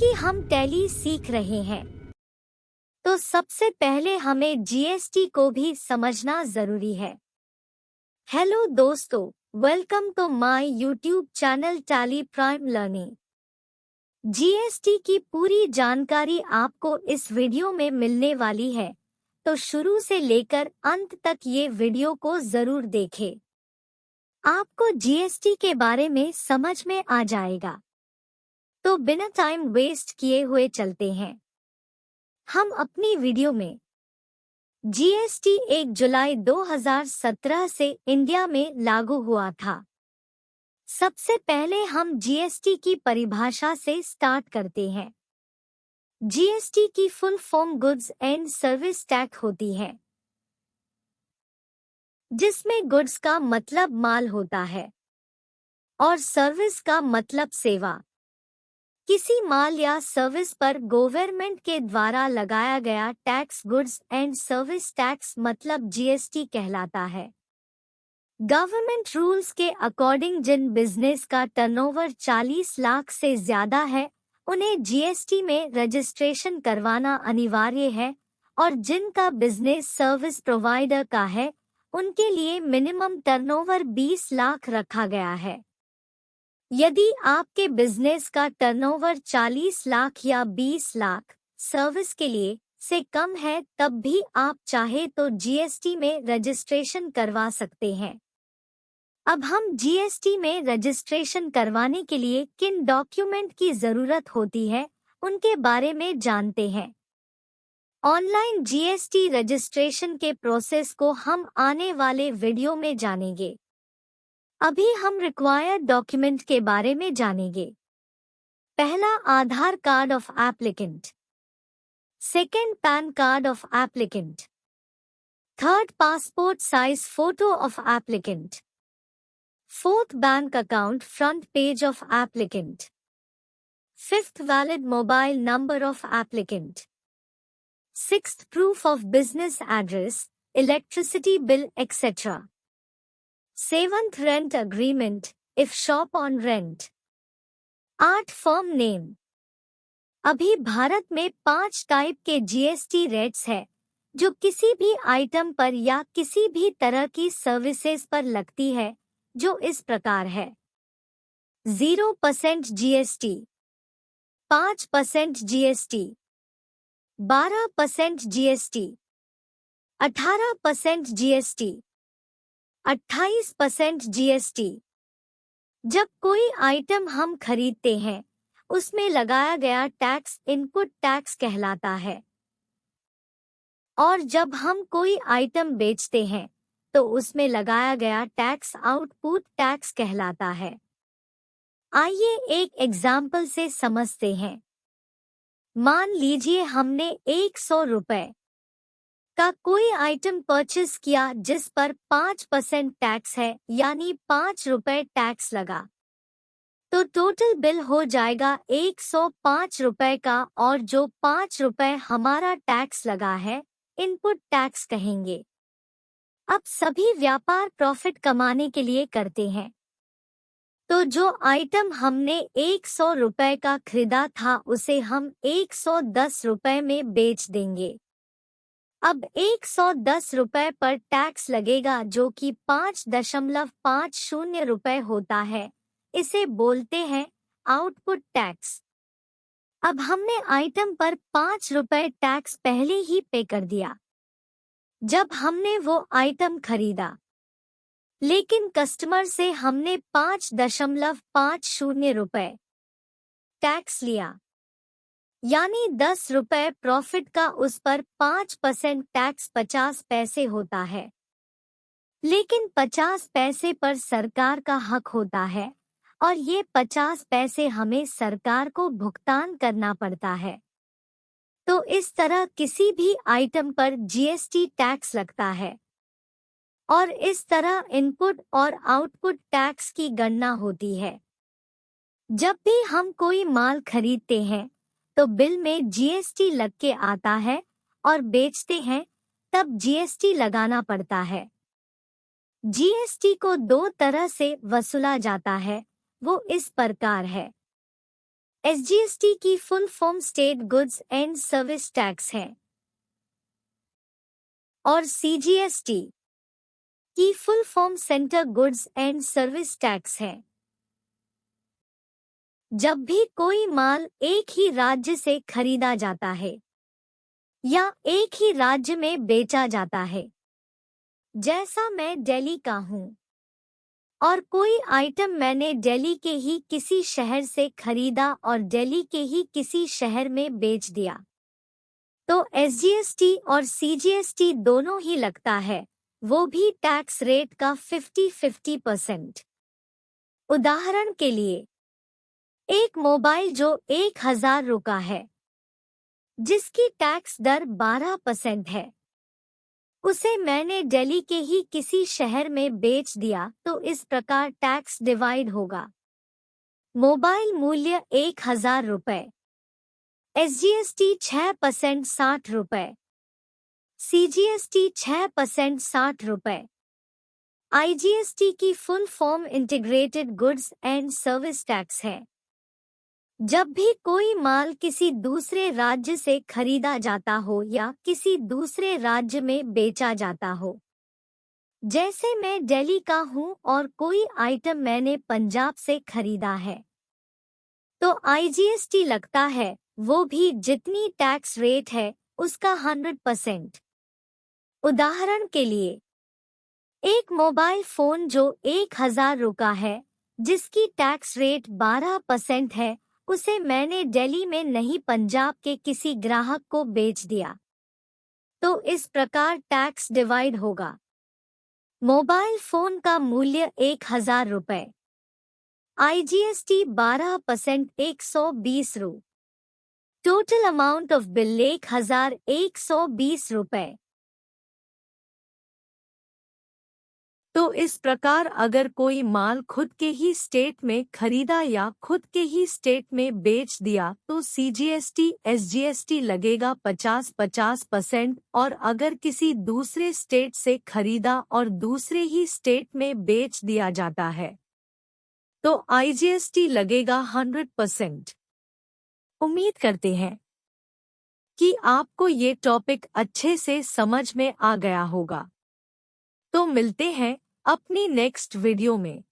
क्योंकि हम टैली सीख रहे हैं तो सबसे पहले हमें जीएसटी को भी समझना जरूरी है। हेलो दोस्तों, welcome to my YouTube channel Tally Prime learning. GST की पूरी जानकारी आपको इस वीडियो में मिलने वाली है, तो शुरू से लेकर अंत तक ये वीडियो को जरूर देखें। आपको जीएसटी के बारे में समझ में आ जाएगा। तो बिना टाइम वेस्ट किए हुए चलते हैं हम अपनी वीडियो में। जीएसटी 1 जुलाई 2017 से इंडिया में लागू हुआ था। सबसे पहले हम जीएसटी की परिभाषा से स्टार्ट करते हैं। जीएसटी की full form goods and service tax होती है, जिसमें गुड्स का मतलब माल होता है और सर्विस का मतलब सेवा। किसी माल या सर्विस पर गवर्नमेंट के द्वारा लगाया गया tax goods and service tax मतलब जीएसटी कहलाता है। गवर्नमेंट रूल्स के अकॉर्डिंग जिन बिजनेस का टर्नओवर 40 लाख से ज्यादा है उन्हें जीएसटी में रजिस्ट्रेशन करवाना अनिवार्य है, और जिनका बिजनेस सर्विस प्रोवाइडर का है उनके लिए मिनिमम टर्नओवर 20 लाख रखा गया है। यदि आपके बिजनेस का टर्नओवर 40 लाख या 20 लाख सर्विस के लिए से कम है तब भी आप चाहे तो जीएसटी में रजिस्ट्रेशन करवा सकते हैं। अब हम जीएसटी में रजिस्ट्रेशन करवाने के लिए किन डॉक्यूमेंट की जरूरत होती है उनके बारे में जानते हैं। ऑनलाइन जीएसटी रजिस्ट्रेशन के प्रोसेस को हम आने वाले वीडियो में जानेंगे। अभी हम रिक्वायर्ड डॉक्यूमेंट के बारे में जानेंगे। पहला, Aadhaar card of applicant. Second, PAN card of applicant. Third, passport size photo of applicant. Fourth, bank account front page of applicant. Fifth, valid mobile number of applicant. Sixth, proof of business address, electricity bill etcetera. Seventh, rent agreement, if shop on rent. 8, firm name. अभी भारत में 5 type के GST rates है जो किसी भी item पर या किसी भी तरह की सर्विसेज पर लगती है, जो इस प्रकार है। 0% GST, 5% GST, 12% GST, 18% GST, 28% GST. जब कोई आइटम हम खरीदते हैं उसमें लगाया गया टैक्स इनपुट टैक्स कहलाता है, और जब हम कोई आइटम बेचते हैं तो उसमें लगाया गया टैक्स आउटपुट टैक्स कहलाता है। आइए एक एग्जाम्पल से समझते हैं। मान लीजिए हमने 100 रुपए का कोई आइटम परचेस किया जिस पर 5% टैक्स है, यानी 5 रुपए टैक्स लगा, तो टोटल बिल हो जाएगा 105 रुपए का, और जो 5 रुपए हमारा टैक्स लगा है इनपुट टैक्स कहेंगे। अब सभी व्यापार प्रॉफिट कमाने के लिए करते हैं, तो जो आइटम हमने 100 रुपए का खरीदा था उसे हम 110 रुपए में बेच देंगे। अब 110 रुपए पर टैक्स लगेगा जो कि 5.50 रुपए होता है। इसे बोलते हैं आउटपुट टैक्स। अब हमने आइटम पर 5 रुपए टैक्स पहले ही पे कर दिया जब हमने वो आइटम खरीदा, लेकिन कस्टमर से हमने 5.50 रुपए टैक्स लिया, यानी 10 रुपए प्रॉफिट का उस पर 5% टैक्स 50 पैसे होता है। लेकिन 50 पैसे पर सरकार का हक होता है और ये 50 पैसे हमें सरकार को भुगतान करना पड़ता है। तो इस तरह किसी भी आइटम पर जीएसटी टैक्स लगता है और इस तरह इनपुट और आउटपुट टैक्स की गणना होती है। जब भी हम कोई माल खरीदते हैं तो बिल में जीएसटी लग के आता है और बेचते हैं तब जीएसटी लगाना पड़ता है। जीएसटी को 2 तरह से वसूला जाता है, वो इस प्रकार है। एसजीएसटी की full form state goods and service tax है और सीजीएसटी की full form centre goods and service tax है। जब भी कोई माल एक ही राज्य से खरीदा जाता है या एक ही राज्य में बेचा जाता है, जैसा मैं दिल्ली का हूँ और कोई आइटम मैंने दिल्ली के ही किसी शहर से खरीदा और दिल्ली के ही किसी शहर में बेच दिया, तो एसजीएसटी और सीजीएसटी दोनों ही लगता है, वो भी टैक्स रेट का 50-50%। उदाहरण के लिए, एक मोबाइल जो 1000 का है, जिसकी टैक्स दर 12% है, उसे मैंने दिल्ली के ही किसी शहर में बेच दिया तो इस प्रकार टैक्स डिवाइड होगा। मोबाइल मूल्य 1000 रुपए, एसजीएसटी 6% 60 रुपए, सीजीएसटी 6% 60 रुपए, आईजीएसटी की full form integrated goods and service tax है। जब भी कोई माल किसी दूसरे राज्य से खरीदा जाता हो या किसी दूसरे राज्य में बेचा जाता हो, जैसे मैं दिल्ली का हूं और कोई आइटम मैंने पंजाब से खरीदा है, तो आईजीएसटी लगता है, वो भी जितनी टैक्स रेट है उसका 100%। उदाहरण के लिए, एक मोबाइल फोन जो 1000 का है, जिसकी टैक्स रेट 12% है, उसे मैंने दिल्ली में नहीं पंजाब के किसी ग्राहक को बेच दिया, तो इस प्रकार टैक्स डिवाइड होगा। मोबाइल फोन का मूल्य 1000 रुपए, आईजीएसटी 12% 120 रु, टोटल अमाउंट ऑफ बिल 1120 रुपए। तो इस प्रकार अगर कोई माल खुद के ही स्टेट में खरीदा या खुद के ही स्टेट में बेच दिया तो सीजीएसटी एसजीएसटी लगेगा 50-50%, और अगर किसी दूसरे स्टेट से खरीदा और दूसरे ही स्टेट में बेच दिया जाता है तो आईजीएसटी लगेगा 100%। उम्मीद करते हैं कि आपको ये टॉपिक अच्छे से समझ में आ गया होगा। तो मिलते हैं अपनी नेक्स्ट वीडियो में।